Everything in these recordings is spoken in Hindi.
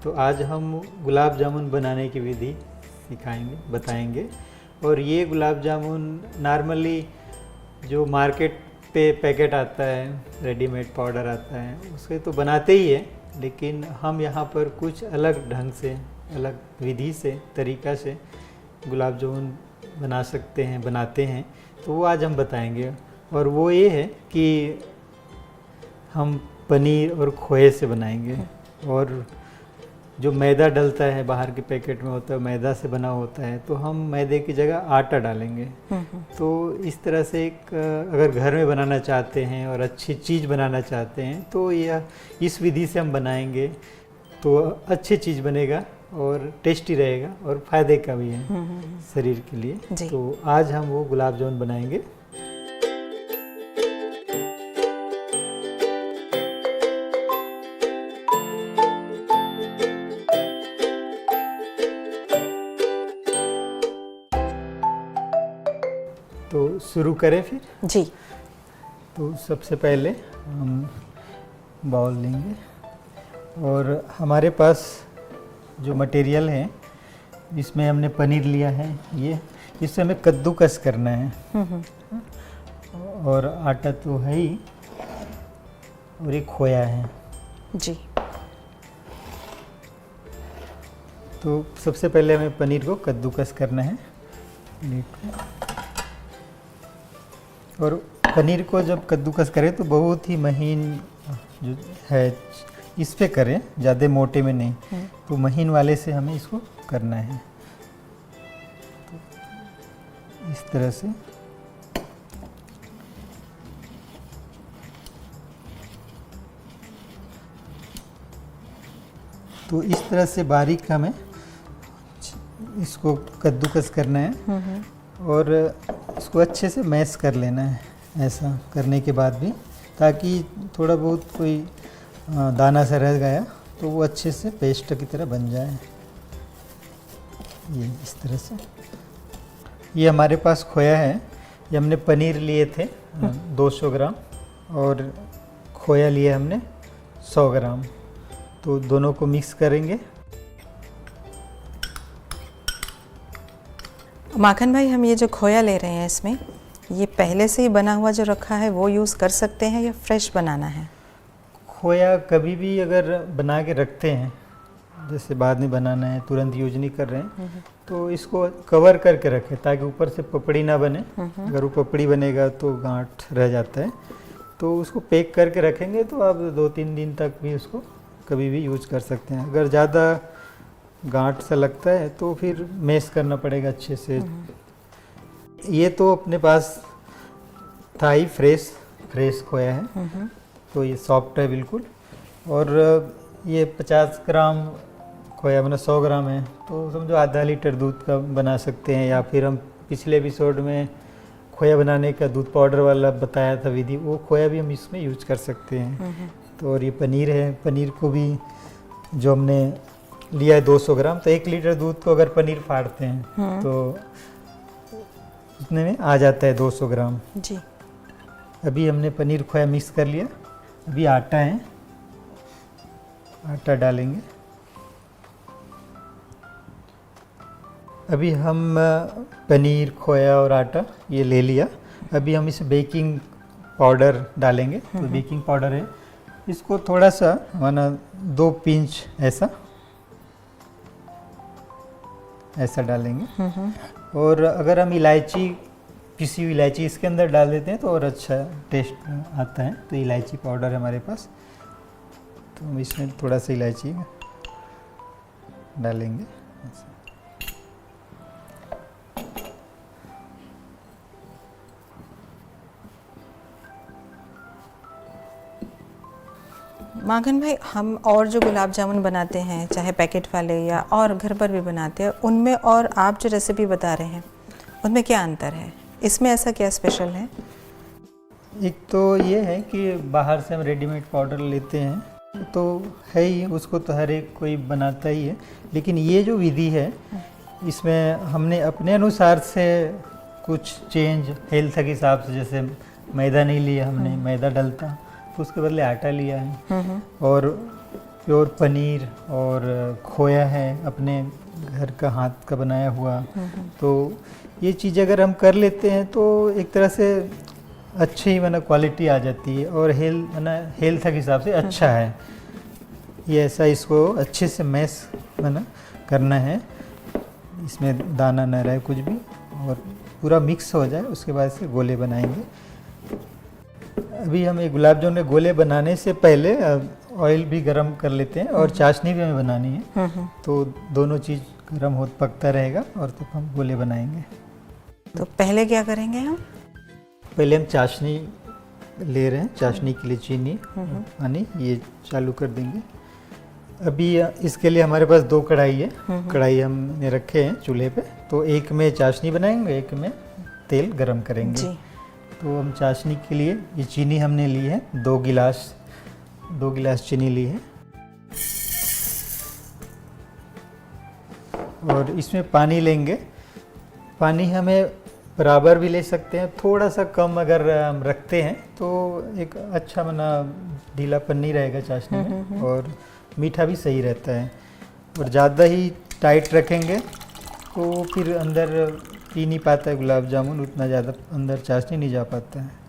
तो आज हम गुलाब जामुन बनाने की विधि सिखाएंगे, बताएंगे। और ये गुलाब जामुन नॉर्मली जो मार्केट पे पैकेट आता है, रेडीमेड पाउडर आता है, उसके तो बनाते ही है, लेकिन हम यहाँ पर कुछ अलग ढंग से, अलग विधि से, तरीक़ा से गुलाब जामुन बना सकते हैं, बनाते हैं। तो वो आज हम बताएंगे। और वो ये है कि हम पनीर और खोए से बनाएंगे। और जो मैदा डलता है बाहर के पैकेट में होता है, मैदा से बना होता है, तो हम मैदे की जगह आटा डालेंगे। तो इस तरह से एक अगर घर में बनाना चाहते हैं और अच्छी चीज़ बनाना चाहते हैं तो यह इस विधि से हम बनाएंगे तो अच्छी चीज़ बनेगा और टेस्टी रहेगा और फ़ायदे का भी है शरीर के लिए। तो आज हम वो गुलाब जामुन बनाएंगे। तो शुरू करें फिर? जी। तो सबसे पहले हम बाउल लेंगे और हमारे पास जो मटेरियल है इसमें हमने पनीर लिया है, ये इससे हमें कद्दूकस करना है। और आटा तो है ही, और एक खोया है जी। तो सबसे पहले हमें पनीर को कद्दूकस करना है। और पनीर को जब कद्दूकस करें तो बहुत ही महीन जो है इस पे करें, ज़्यादा मोटे में नहीं। तो महीन वाले से हमें इसको करना है। तो इस तरह से तो इस तरह से बारीक हमें इसको कद्दूकस करना है और इसको अच्छे से मैश कर लेना है। ऐसा करने के बाद भी, ताकि थोड़ा बहुत कोई दाना सा रह गया तो वो अच्छे से पेस्ट की तरह बन जाए। ये इस तरह से। ये हमारे पास खोया है। ये हमने पनीर लिए थे 200 ग्राम और खोया लिए हमने 100 ग्राम। तो दोनों को मिक्स करेंगे। माखन भाई, हम ये जो खोया ले रहे हैं इसमें ये पहले से ही बना हुआ जो रखा है वो यूज़ कर सकते हैं या फ्रेश बनाना है? खोया कभी भी अगर बना के रखते हैं, जैसे बाद में बनाना है, तुरंत यूज नहीं कर रहे हैं, तो इसको कवर करके रखें ताकि ऊपर से पपड़ी ना बने। अगर वो पपड़ी बनेगा तो गांठ रह जाता है। तो उसको पैक करके रखेंगे तो आप 2-3 दिन तक भी उसको कभी भी यूज कर सकते हैं। अगर ज़्यादा गांठ सा लगता है तो फिर मैश करना पड़ेगा अच्छे से। ये तो अपने पास था ही, फ्रेश खोया है, तो ये सॉफ्ट है बिल्कुल। और ये 50 ग्राम खोया मतलब 100 ग्राम है, तो समझो आधा लीटर दूध का बना सकते हैं। या फिर हम पिछले एपिसोड में खोया बनाने का दूध पाउडर वाला बताया था विधि, वो खोया भी हम इसमें यूज कर सकते हैं। तो और ये पनीर है, पनीर को भी जो हमने लिया है 200 ग्राम, तो 1 लीटर दूध को अगर पनीर फाड़ते हैं तो उतने में आ जाता है 200 ग्राम जी। अभी हमने पनीर खोया मिक्स कर लिया। अभी आटा है, आटा डालेंगे। अभी हम पनीर, खोया और आटा ये ले लिया। अभी हम इसे बेकिंग पाउडर डालेंगे। तो बेकिंग पाउडर है, इसको थोड़ा सा माना 2 पिंच ऐसा डालेंगे। और अगर हम इलायची, किसी भी इलायची इसके अंदर डाल देते हैं तो और अच्छा टेस्ट आता है। तो इलायची पाउडर है हमारे पास, तो हम इसमें थोड़ा सा इलायची डालेंगे। माखन भाई, हम और जो गुलाब जामुन बनाते हैं, चाहे पैकेट वाले या और घर पर भी बनाते हैं, उनमें और आप जो रेसिपी बता रहे हैं उनमें क्या अंतर है? इसमें ऐसा क्या स्पेशल है? एक तो ये है कि बाहर से हम रेडीमेड पाउडर लेते हैं तो है ही, उसको तो हर एक कोई बनाता ही है। लेकिन ये जो विधि है इसमें हमने अपने अनुसार से कुछ चेंज, हेल्थ के हिसाब से, जैसे मैदा नहीं लिया हमने, मैदा डलता, तो उसके बदले आटा लिया है। और प्योर पनीर और खोया है अपने घर का हाथ का बनाया हुआ। तो ये चीज़ अगर हम कर लेते हैं तो एक तरह से अच्छी माना क्वालिटी आ जाती है और हेल्थ के हिसाब से अच्छा है। ये ऐसा इसको अच्छे से मैश माना करना है, इसमें दाना न रहे कुछ भी, और पूरा मिक्स हो जाए उसके बाद से गोले बनाएंगे। अभी हम ये गुलाब जामुन के गोले बनाने से पहले ऑयल भी गरम कर लेते हैं और चाशनी भी हमें बनानी है, तो दोनों चीज़ गरम हो पकता रहेगा और तब हम गोले बनाएंगे। तो पहले क्या करेंगे हम? पहले हम चाशनी ले रहे हैं, चाशनी के लिए चीनी पानी ये चालू कर देंगे। अभी इसके लिए हमारे पास 2 कढ़ाई है, कढ़ाई हमने रखे हैं चूल्हे पे, तो एक में चाशनी बनाएंगे, एक में तेल गरम करेंगे जी। तो हम चाशनी के लिए ये चीनी हमने ली है 2 गिलास चीनी ली है, और इसमें पानी लेंगे। पानी हमें बराबर भी ले सकते हैं, थोड़ा सा कम अगर हम रखते हैं तो एक अच्छा मना ढीलापन नहीं रहेगा चाशनी में, और मीठा भी सही रहता है। और ज़्यादा ही टाइट रखेंगे तो फिर अंदर पी नहीं पाता है गुलाब जामुन, उतना ज़्यादा अंदर चाशनी नहीं जा पाता है।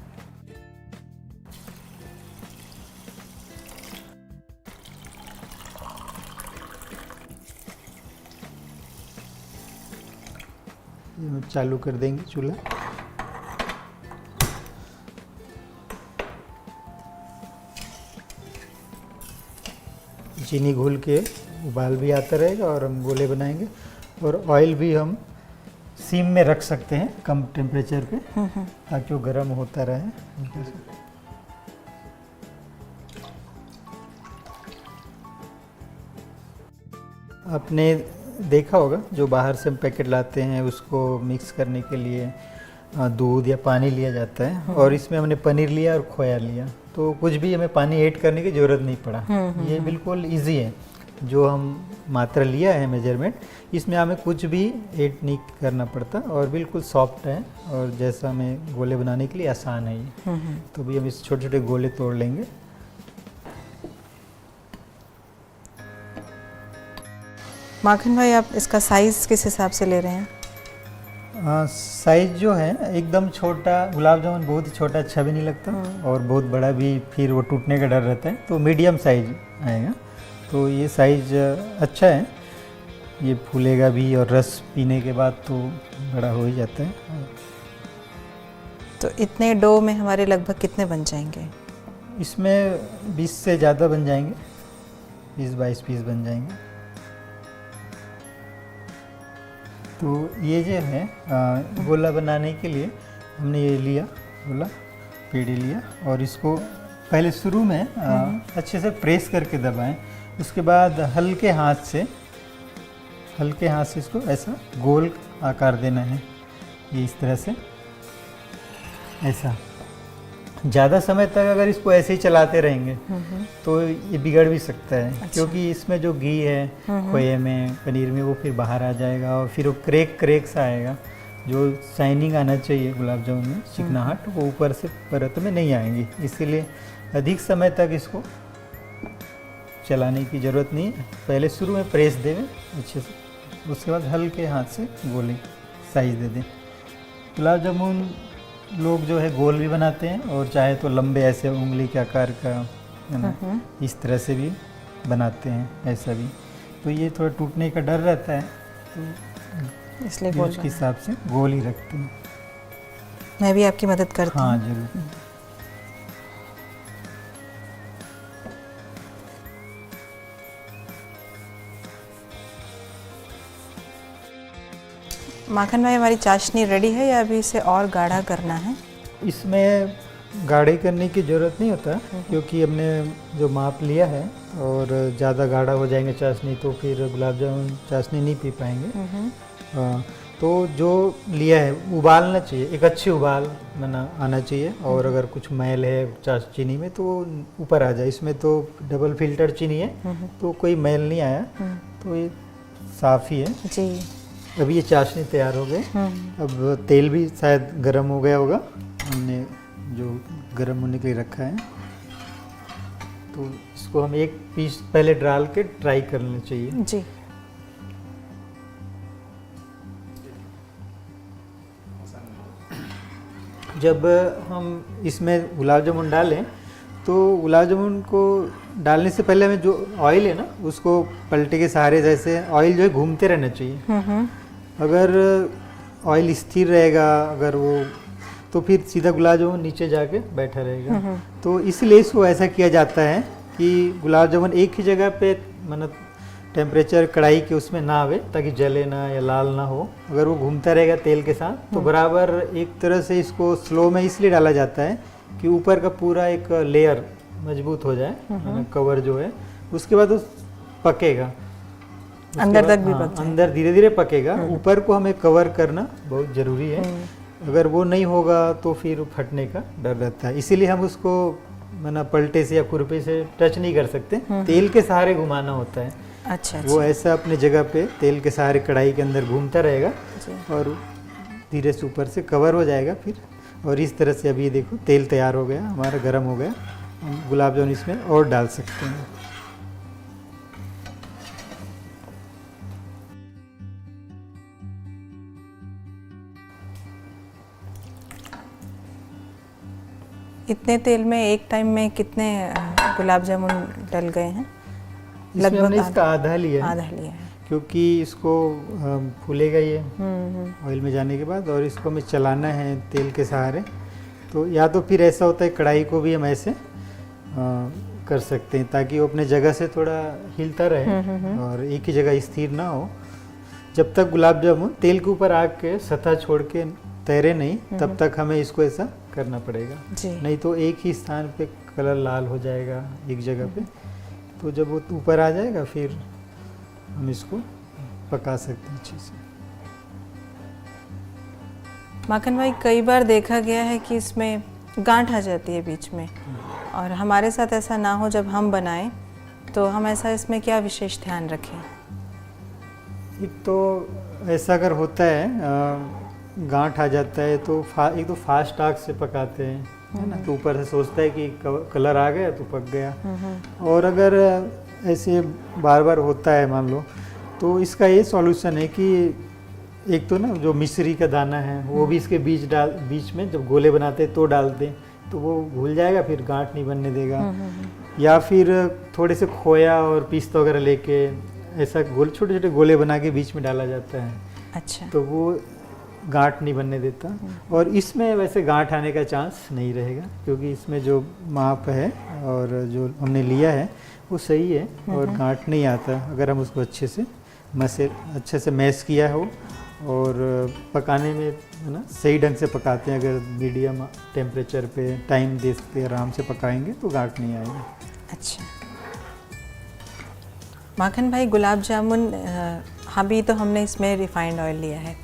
ये चालू कर देंगे चूल्हा। चीनी घुल के उबाल भी आता रहेगा और हम गोले बनाएंगे। और ऑयल भी हम सिम में रख सकते हैं कम टेम्परेचर पे, ताकि वो गर्म होता रहे। आपने देखा होगा जो बाहर से हम पैकेट लाते हैं उसको मिक्स करने के लिए दूध या पानी लिया जाता है, और इसमें हमने पनीर लिया और खोया लिया, तो कुछ भी हमें पानी ऐड करने की ज़रूरत नहीं पड़ा। ये बिल्कुल इजी है, जो हम मात्रा लिया है मेजरमेंट, इसमें हमें कुछ भी ऐड नहीं करना पड़ता और बिल्कुल सॉफ्ट है, और जैसा हमें गोले बनाने के लिए आसान है ये। तो भी हम इस छोटे छोटे गोले तोड़ लेंगे। माखन भाई, आप इसका साइज़ किस हिसाब से ले रहे हैं? साइज जो है एकदम छोटा, गुलाब जामुन बहुत ही छोटा अच्छा भी नहीं लगता, और बहुत बड़ा भी फिर वो टूटने का डर रहता है, तो मीडियम साइज आएगा। तो ये साइज अच्छा है, ये फूलेगा भी और रस पीने के बाद तो बड़ा हो ही जाता है। तो इतने डो में हमारे लगभग कितने बन जाएंगे? इसमें 20 से ज़्यादा बन जाएंगे, 20-22 पीस बन जाएंगे। तो ये जो है गोला बनाने के लिए हमने ये लिया गोला, पेड़ी लिया, और इसको पहले शुरू में अच्छे से प्रेस करके दबाएं, उसके बाद हल्के हाथ से इसको ऐसा गोल आकार देना है, ये इस तरह से ऐसा। ज़्यादा समय तक अगर इसको ऐसे ही चलाते रहेंगे तो ये बिगड़ भी सकता है। अच्छा। क्योंकि इसमें जो घी है खोए में, पनीर में, वो फिर बाहर आ जाएगा और फिर वो क्रेक सा आएगा। जो शाइनिंग आना चाहिए गुलाब जामुन में, चिकनाहट, वो ऊपर से परत में नहीं आएंगी। इसीलिए अधिक समय तक इसको चलाने की ज़रूरत नहीं है, पहले शुरू में प्रेस दें अच्छे से, उसके बाद हल्के हाथ से गोले साइज दे दें। गुलाब जामुन लोग जो है गोल भी बनाते हैं, और चाहे तो लंबे ऐसे उंगली के आकार का है ना, इस तरह से भी बनाते हैं, ऐसा भी। तो ये थोड़ा टूटने का डर रहता है, तो इसलिए गोल के हिसाब से गोल ही रखते हैं। मैं भी आपकी मदद करती हूँ। हाँ जरूर। माखन भाई, हमारी चाशनी रेडी है या अभी इसे और गाढ़ा करना है? इसमें गाढ़े करने की ज़रूरत नहीं होता, क्योंकि हमने जो माप लिया है, और ज़्यादा गाढ़ा हो जाएंगे चाशनी तो फिर गुलाब जामुन चाशनी नहीं पी पाएंगे। तो जो लिया है उबालना चाहिए, एक अच्छी उबाल आना चाहिए, और अगर कुछ मैल है चीनी में तो ऊपर आ जाए। इसमें तो डबल फिल्टर चीनी है, तो कोई मैल नहीं आया, तो ये साफ़ ही है जी। अभी ये चाशनी तैयार हो गए। अब तेल भी शायद गर्म हो गया होगा, हमने जो गर्म होने के लिए रखा है, तो इसको हम एक पीस पहले डाल के ट्राई कर लेना चाहिए। जी। जब हम इसमें गुलाब जामुन डालें तो गुलाब जामुन को डालने से पहले हमें जो ऑयल है ना उसको पलटे के सहारे जैसे ऑयल जो है घूमते रहना चाहिए। अगर ऑयल स्थिर रहेगा अगर वो तो फिर सीधा गुलाब जामुन नीचे जाके बैठा रहेगा। तो इसलिए इसको ऐसा किया जाता है कि गुलाब जामुन एक ही जगह पे मतलब टेम्परेचर कढ़ाई के उसमें ना आवे ताकि जले ना या लाल ना हो। अगर वो घूमता रहेगा तेल के साथ तो बराबर एक तरह से इसको स्लो में इसलिए डाला जाता है कि ऊपर का पूरा एक लेयर मजबूत हो जाए, कवर जो है, उसके बाद वो पकेगा अंदर तक भी पक जाए। अंदर धीरे धीरे पकेगा। ऊपर को हमें कवर करना बहुत ज़रूरी है। अगर वो नहीं होगा तो फिर फटने का डर रहता है। इसीलिए हम उसको मना पलटे से या खुरपे से टच नहीं कर सकते, तेल के सहारे घुमाना होता है। अच्छा। वो ऐसा अपने जगह पे तेल के सहारे कढ़ाई के अंदर घूमता रहेगा और धीरे से ऊपर से कवर हो जाएगा फिर। और इस तरह से अभी ये देखो तेल तैयार हो गया हमारा, गर्म हो गया। हम गुलाब जामुन इसमें और डाल सकते हैं। इतने तेल में एक टाइम में कितने गुलाब जामुन डल गए हैं? इसमें हमने इसका आधा लिया है। आधा लिया है क्योंकि इसको फूलेगा ये ऑयल में जाने के बाद, और इसको हमें चलाना है तेल के सहारे। तो या तो फिर ऐसा होता है कढ़ाई को भी हम ऐसे कर सकते हैं ताकि वो अपने जगह से थोड़ा हिलता रहे और एक ही जगह स्थिर ना हो। जब तक गुलाब जामुन तेल के ऊपर आग के सतह छोड़ के तैरे नहीं तब तक हमें इसको ऐसा करना पड़ेगा जी। नहीं तो एक ही स्थान पे कलर लाल हो जाएगा एक जगह पे। तो जब वो ऊपर आ जाएगा फिर हम इसको पका सकते हैं अच्छे से। माखन भाई, कई बार देखा गया है कि इसमें गांठ आ जाती है बीच में, और हमारे साथ ऐसा ना हो जब हम बनाएं, तो हम ऐसा इसमें क्या विशेष ध्यान रखें? एक तो ऐसा अगर होता है गांठ आ जाता है तो एक तो फास्ट आग से पकाते हैं, है ना, तो ऊपर से सोचता है कि कलर आ गया तो पक गया। और अगर ऐसे बार बार होता है मान लो, तो इसका ये सॉल्यूशन है कि एक तो ना जो मिश्री का दाना है वो भी इसके बीच में जब गोले बनाते हैं तो डालते हैं, तो वो घुल जाएगा, फिर गांठ नहीं बनने देगा। या फिर थोड़े से खोया और पिस्ता वगैरह लेके ऐसा छोटे छोटे गोले बना के बीच में डाला जाता है। अच्छा। तो वो गांठ नहीं बनने देता। और इसमें वैसे गांठ आने का चांस नहीं रहेगा क्योंकि इसमें जो माप है और जो हमने लिया है वो सही है और गांठ नहीं आता अगर हम उसको अच्छे से मैश किया हो और पकाने में, है ना, सही ढंग से पकाते हैं। अगर मीडियम टेम्परेचर पे टाइम देते आराम से पकाएंगे तो गांठ नहीं आएगा। अच्छा माखन भाई, गुलाब जामुन अभी तो हमने इसमें रिफाइंड ऑयल लिया है,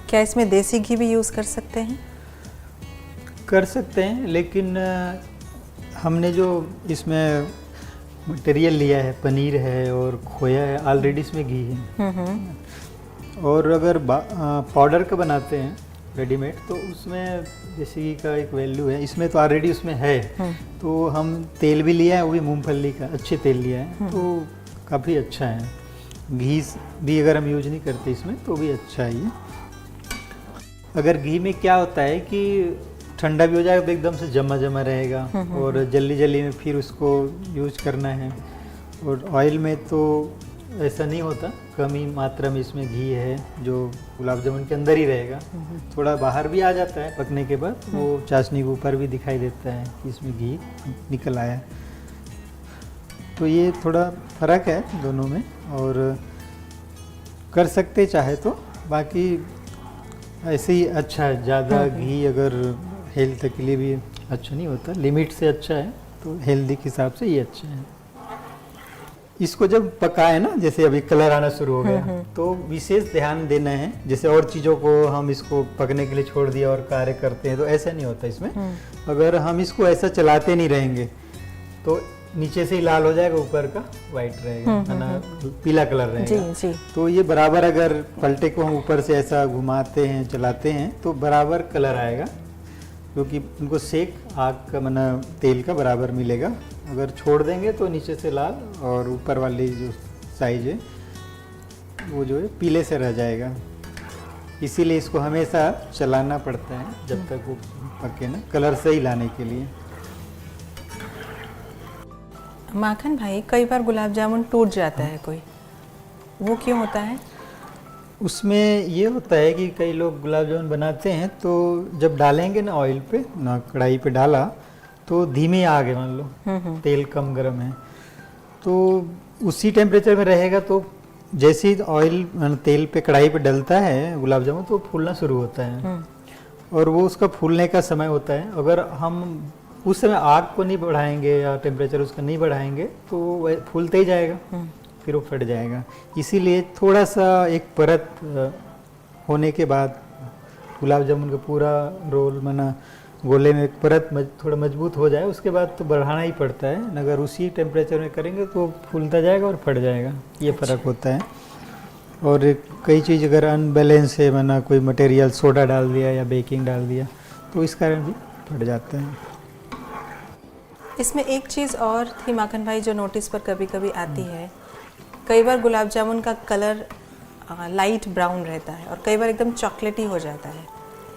क्या इसमें देसी घी भी यूज़ कर सकते हैं? कर सकते हैं, लेकिन हमने जो इसमें मटेरियल लिया है, पनीर है और खोया है, ऑलरेडी इसमें घी है। और अगर पाउडर का बनाते हैं रेडीमेड तो उसमें देसी घी का एक वैल्यू है, इसमें तो ऑलरेडी उसमें है। तो हम तेल भी लिया है, वो भी मूंगफली का अच्छे तेल लिया है, तो काफ़ी अच्छा है। घी भी अगर हम यूज नहीं करते इसमें तो भी अच्छा है ये। अगर घी में क्या होता है कि ठंडा भी हो जाएगा तो एकदम से जमा जमा रहेगा और जल्दी जल्दी में फिर उसको यूज करना है। और ऑयल में तो ऐसा नहीं होता, कम ही मात्रा में इसमें घी है जो गुलाब जामुन के अंदर ही रहेगा। थोड़ा बाहर भी आ जाता है पकने के बाद, वो चाशनी के ऊपर भी दिखाई देता है कि इसमें घी निकल आया। तो ये थोड़ा फ़र्क है दोनों में, और कर सकते चाहे तो। बाकी ऐसे ही अच्छा है, ज़्यादा घी अगर हेल्थ के लिए भी अच्छा नहीं होता, लिमिट से अच्छा है, तो हेल्दी के हिसाब से ये अच्छा है। इसको जब पकाए ना, जैसे अभी कलर आना शुरू हो गया, तो विशेष ध्यान देना है। जैसे और चीज़ों को हम इसको पकने के लिए छोड़ दिया और कार्य करते हैं तो ऐसा नहीं होता इसमें। अगर हम इसको ऐसा चलाते नहीं रहेंगे तो नीचे से ही लाल हो जाएगा, ऊपर का वाइट रहेगा, है ना, पीला कलर रहेगा। जी। तो ये बराबर अगर पलटे को हम ऊपर से ऐसा घुमाते हैं, चलाते हैं, तो बराबर कलर आएगा। क्योंकि उनको सेक आग का मना तेल का बराबर मिलेगा। अगर छोड़ देंगे तो नीचे से लाल और ऊपर वाली जो साइज है वो जो है पीले से रह जाएगा। इसीलिए इसको हमेशा चलाना पड़ता है जब तक वो पके ना, कलर सही लाने के लिए। माखन भाई, कई बार गुलाब जामुन टूट जाता है कोई, वो क्यों होता है? उसमें ये होता है कि कई लोग गुलाब जामुन बनाते हैं तो जब डालेंगे ना ऑयल पे ना, कढ़ाई पे डाला तो धीमी आग है, मान लो तेल कम गर्म है तो उसी टेम्परेचर में रहेगा, तो जैसे ही ऑयल तेल पे कढ़ाई पे डलता है गुलाब जामुन तो फूलना शुरू होता है और वो उसका फूलने का समय होता है। अगर हम उस समय आग को नहीं बढ़ाएंगे या टेम्परेचर उसका नहीं बढ़ाएंगे तो वह फूलते ही जाएगा, फिर वो फट जाएगा। इसीलिए थोड़ा सा एक परत होने के बाद गुलाब जामुन का पूरा रोल मना गोले में एक परत थोड़ा मजबूत हो जाए उसके बाद तो बढ़ाना ही पड़ता है, अगर उसी टेम्परेचर में करेंगे तो फूलता जाएगा और फट जाएगा, ये फ़र्क होता है। और कई चीज़ अगर अनबैलेंस है, मना कोई मटेरियल सोडा डाल दिया या बेकिंग डाल दिया तो इस कारण भी फट जाते हैं। इसमें एक चीज़ और थी माखन भाई जो नोटिस पर कभी कभी आती है, कई बार गुलाब जामुन का कलर लाइट ब्राउन रहता है और कई बार एकदम चॉकलेटी हो जाता है।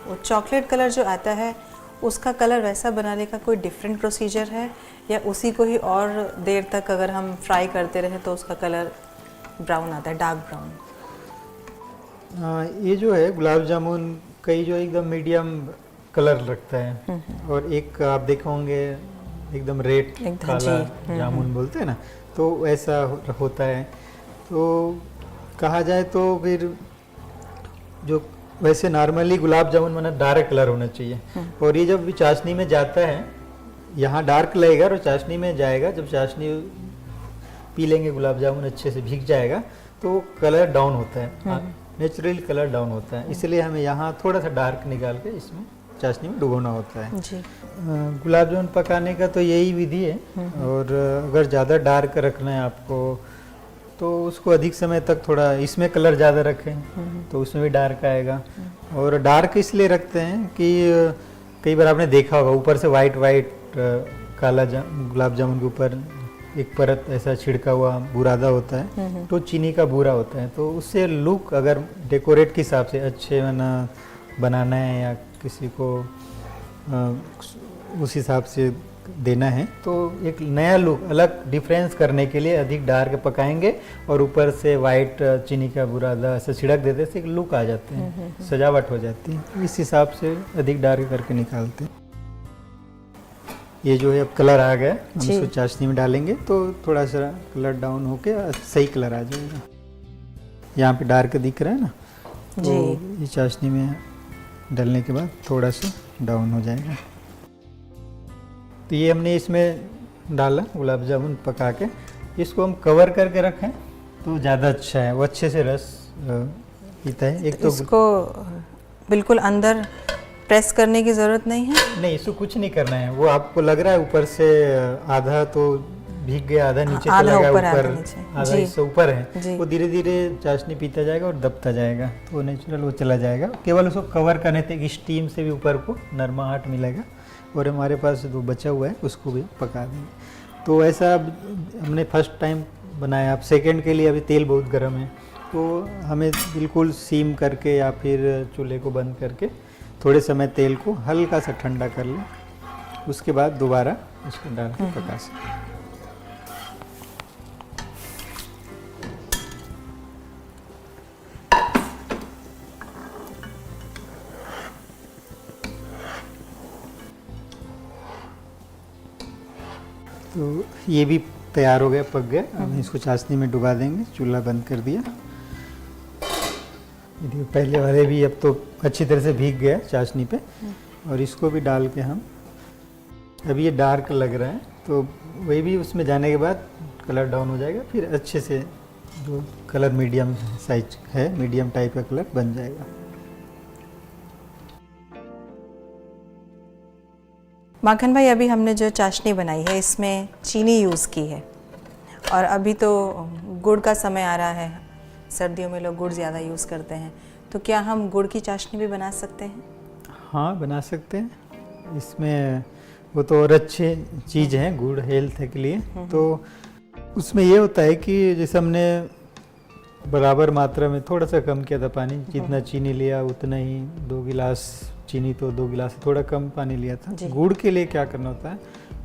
वो चॉकलेट कलर जो आता है उसका कलर वैसा बनाने का कोई डिफरेंट प्रोसीजर है या उसी को ही और देर तक अगर हम फ्राई करते रहे तो उसका कलर ब्राउन आता है, डार्क ब्राउन? ये जो है गुलाब जामुन कई जो एकदम मीडियम कलर रखता है और एक आप देखोगे एकदम रेड काला जामुन बोलते हैं ना, तो ऐसा होता है। तो कहा जाए तो फिर जो वैसे नॉर्मली गुलाब जामुन माना डार्क कलर होना चाहिए और ये जब भी चाशनी में जाता है यहाँ डार्क लगेगा और चाशनी में जाएगा, जब चाशनी पी लेंगे गुलाब जामुन अच्छे से भीग जाएगा तो कलर डाउन होता है, नेचुरल कलर डाउन होता है। इसलिए हमें यहाँ थोड़ा सा डार्क निकाल के इसमें चाशनी में डुबोना होता है जी। गुलाब जामुन पकाने का तो यही विधि है। और अगर ज़्यादा डार्क रखना है आपको तो उसको अधिक समय तक थोड़ा इसमें कलर ज़्यादा रखें तो उसमें भी डार्क आएगा। और डार्क इसलिए रखते हैं कि कई बार आपने देखा होगा ऊपर से वाइट काला गुलाब जामुन के ऊपर एक परत ऐसा छिड़का हुआ बुरादा होता है तो चीनी का बूरा होता है, तो उससे लुक अगर डेकोरेट के हिसाब से अच्छे बनाना है या किसी को उस हिसाब से देना है तो एक नया लुक अलग डिफरेंस करने के लिए अधिक डार्क पकाएंगे और ऊपर से वाइट चीनी का बुरादा ऐसे छिड़क देते से एक लुक आ जाते हैं, सजावट हो जाती है। इस हिसाब से अधिक डार्क करके निकालते हैं। ये जो है अब कलर आ गया, हम इसको चाशनी में डालेंगे तो थोड़ा सा कलर डाउन होके सही कलर आ जाएगा। यहाँ पे डार्क दिख रहा है ना, तो ये चाशनी में डालने के बाद थोड़ा सा डाउन हो जाएगा। तो ये हमने इसमें डाला गुलाब जामुन पका के, इसको हम कवर करके रखें तो ज़्यादा अच्छा है, वो अच्छे से रस पीता है। एक तो इसको बिल्कुल अंदर प्रेस करने की ज़रूरत नहीं है? नहीं, इसको कुछ नहीं करना है। वो आपको लग रहा है ऊपर से आधा तो भीग गया, आधा नीचे चला गया, ऊपर आधा हिस्सा ऊपर है, वो धीरे धीरे चाशनी पीता जाएगा और दबता जाएगा तो नेचुरल वो चला जाएगा। केवल उसको कवर करने तक स्टीम से भी ऊपर को नरमाहट मिलेगा। और हमारे पास जो बचा हुआ है उसको भी पका देंगे। तो ऐसा हमने फर्स्ट टाइम बनाया, अब सेकेंड के लिए अभी तेल बहुत गर्म है तो हमें बिल्कुल सीम करके या फिर चूल्हे को बंद करके थोड़े समय तेल को हल्का सा ठंडा कर लें, उसके बाद दोबारा उसको डाल के पका सकते। तो ये भी तैयार हो गया, पक गया। अब इसको चाशनी में डुबा देंगे, चूल्हा बंद कर दिया। पहले वाले भी अब तो अच्छी तरह से भीग गया चाशनी पे और इसको भी डाल के हम, अभी ये डार्क लग रहा है तो वही भी उसमें जाने के बाद कलर डाउन हो जाएगा, फिर अच्छे से जो कलर मीडियम साइज है, मीडियम टाइप का कलर बन जाएगा। माखन भाई, अभी हमने जो चाशनी बनाई है इसमें चीनी यूज़ की है और अभी तो गुड़ का समय आ रहा है, सर्दियों में लोग गुड़ ज़्यादा यूज़ करते हैं, तो क्या हम गुड़ की चाशनी भी बना सकते हैं? हाँ, बना सकते हैं। इसमें वो तो और अच्छे चीज़ हैं गुड़ हेल्थ के लिए। तो उसमें ये होता है कि जैसे हमने बराबर मात्रा में थोड़ा सा कम किया था पानी, जितना चीनी लिया उतना ही 2 गिलास चीनी, तो 2 गिलास से थोड़ा कम पानी लिया था। गुड़ के लिए क्या करना होता है,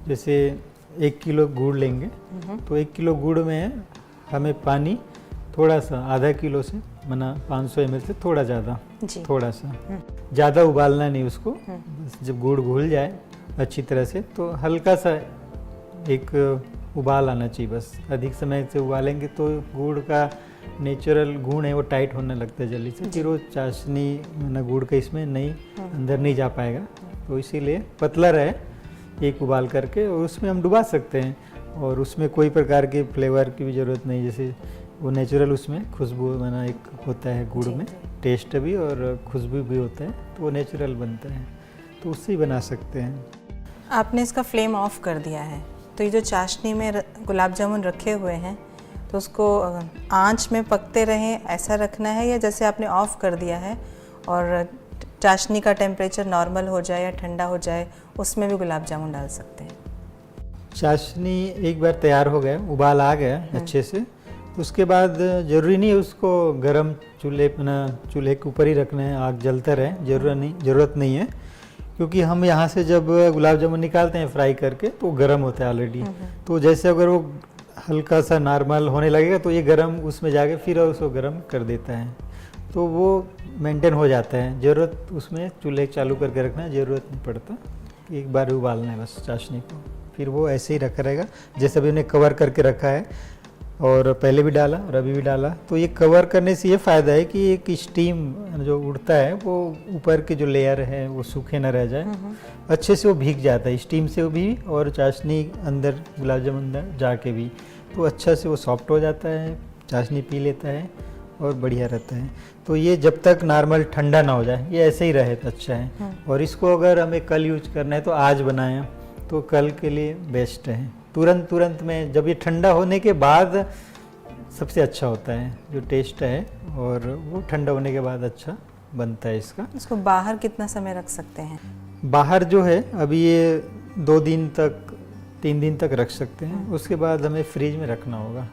जैसे 1 किलो गुड़ लेंगे तो 1 किलो गुड़ में हमें पानी थोड़ा सा आधा किलो से मना 500 ml से थोड़ा ज़्यादा, थोड़ा सा ज़्यादा उबालना नहीं उसको। जब गुड़ घुल जाए अच्छी तरह से तो हल्का सा एक उबाल आना चाहिए, बस अधिक समय से उबालेंगे तो गुड़ का नेचुरल गुण है वो टाइट होने लगता है जल्दी से, फिर वो चाशनी ना गुड़ का इसमें नहीं अंदर नहीं जा पाएगा। तो इसीलिए पतला रहे, एक उबाल करके और उसमें हम डुबा सकते हैं। और उसमें कोई प्रकार के फ्लेवर की भी ज़रूरत नहीं, जैसे वो नेचुरल उसमें खुशबू माना एक होता है गुड़ में, टेस्ट भी और खुशबू भी होता है, तो वो नेचुरल बनता है, तो उससे ही बना सकते हैं। आपने इसका फ्लेम ऑफ कर दिया है, तो ये जो चाशनी में गुलाब जामुन रखे हुए हैं तो उसको आंच में पकते रहें ऐसा रखना है, या जैसे आपने ऑफ कर दिया है और चाशनी का टेम्परेचर नॉर्मल हो जाए या ठंडा हो जाए उसमें भी गुलाब जामुन डाल सकते हैं? चाशनी एक बार तैयार हो गया, उबाल आ गया अच्छे से, तो उसके बाद ज़रूरी नहीं है उसको गरम चूल्हे के ऊपर ही रखना है, आग जलता रहे, ज़रूरत नहीं है। क्योंकि हम यहाँ से जब गुलाब जामुन निकालते हैं फ्राई करके तो गर्म होता है ऑलरेडी, तो जैसे अगर वो हल्का सा नॉर्मल होने लगेगा तो ये गर्म उसमें जाके फिर उसको गर्म कर देता है, तो वो मेंटेन हो जाता है। ज़रूरत उसमें चूल्हे चालू करके रखना है, ज़रूरत नहीं पड़ता, एक बार उबालना है बस चाशनी को, फिर वो ऐसे ही रखा रहेगा जैसे अभी हमने कवर करके रखा है और पहले भी डाला और अभी भी डाला। तो ये कवर करने से ये फ़ायदा है कि एक स्टीम जो उड़ता है वो ऊपर के जो लेयर है वो सूखे ना रह जाए, अच्छे से वो भीग जाता है स्टीम से वो भी, और चाशनी अंदर गुलाब जामुन अंदर जाके भी, तो अच्छा से वो सॉफ्ट हो जाता है, चाशनी पी लेता है और बढ़िया रहता है। तो ये जब तक नॉर्मल ठंडा ना हो जाए ये ऐसे ही रहे तो अच्छा है। और इसको अगर हमें कल यूज करना है तो आज बनाएं तो कल के लिए बेस्ट है। तुरंत में जब ये ठंडा होने के बाद सबसे अच्छा होता है जो टेस्ट है, और वो ठंडा होने के बाद अच्छा बनता है इसका। इसको बाहर कितना समय रख सकते हैं? बाहर जो है अभी ये 2 दिन तक 3 दिन तक रख सकते हैं, उसके बाद हमें फ्रिज में रखना होगा।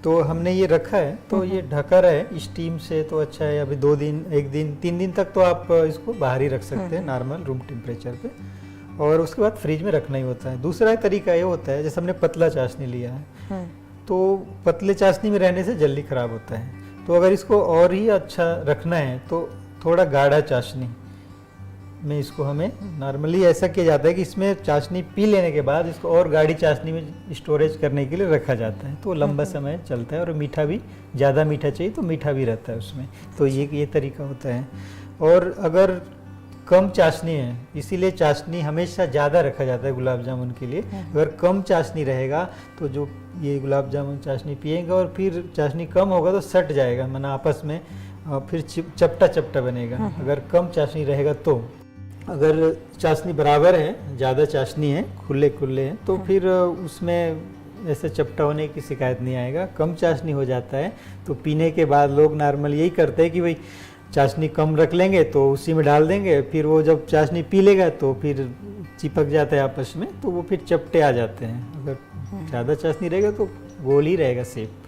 तो हमने ये रखा है तो ये ढका रहे स्टीम से तो अच्छा है। अभी 2 दिन 1 दिन 3 दिन तक तो आप इसको बाहर ही रख सकते हैं नॉर्मल रूम टेम्परेचर पे, और उसके बाद फ्रिज में रखना ही होता है। दूसरा तरीका ये होता है जैसे हमने पतला चाशनी लिया है तो पतले चाशनी में रहने से जल्दी ख़राब होता है, तो अगर इसको और ही अच्छा रखना है तो थोड़ा गाढ़ा चाशनी में इसको हमें नॉर्मली ऐसा किया जाता है कि इसमें चाशनी पी लेने के बाद इसको और गाढ़ी चाशनी में स्टोरेज करने के लिए रखा जाता है, तो लंबा समय चलता है और मीठा भी, ज़्यादा मीठा चाहिए तो मीठा भी रहता है उसमें। तो ये तरीका होता है। और अगर कम चाशनी है इसीलिए चाशनी हमेशा ज़्यादा रखा जाता है गुलाब जामुन के लिए। अगर कम चाशनी रहेगा तो जो ये गुलाब जामुन चाशनी पिएंगे और फिर चाशनी कम होगा तो सट जाएगा, माना आपस में फिर चपटा बनेगा अगर कम चाशनी रहेगा तो। अगर चाशनी बराबर है, ज़्यादा चाशनी है, खुले हैं, तो फिर उसमें ऐसे चपटा होने की शिकायत नहीं आएगा। कम चाशनी हो जाता है तो पीने के बाद लोग नॉर्मल यही करते हैं कि भाई चाशनी कम रख लेंगे तो उसी में डाल देंगे, फिर वो जब चाशनी पी लेगा तो फिर चिपक जाता है आपस में, तो वो फिर चपटे आ जाते हैं। अगर ज़्यादा चाशनी रहेगा तो गोल ही रहेगा शेप।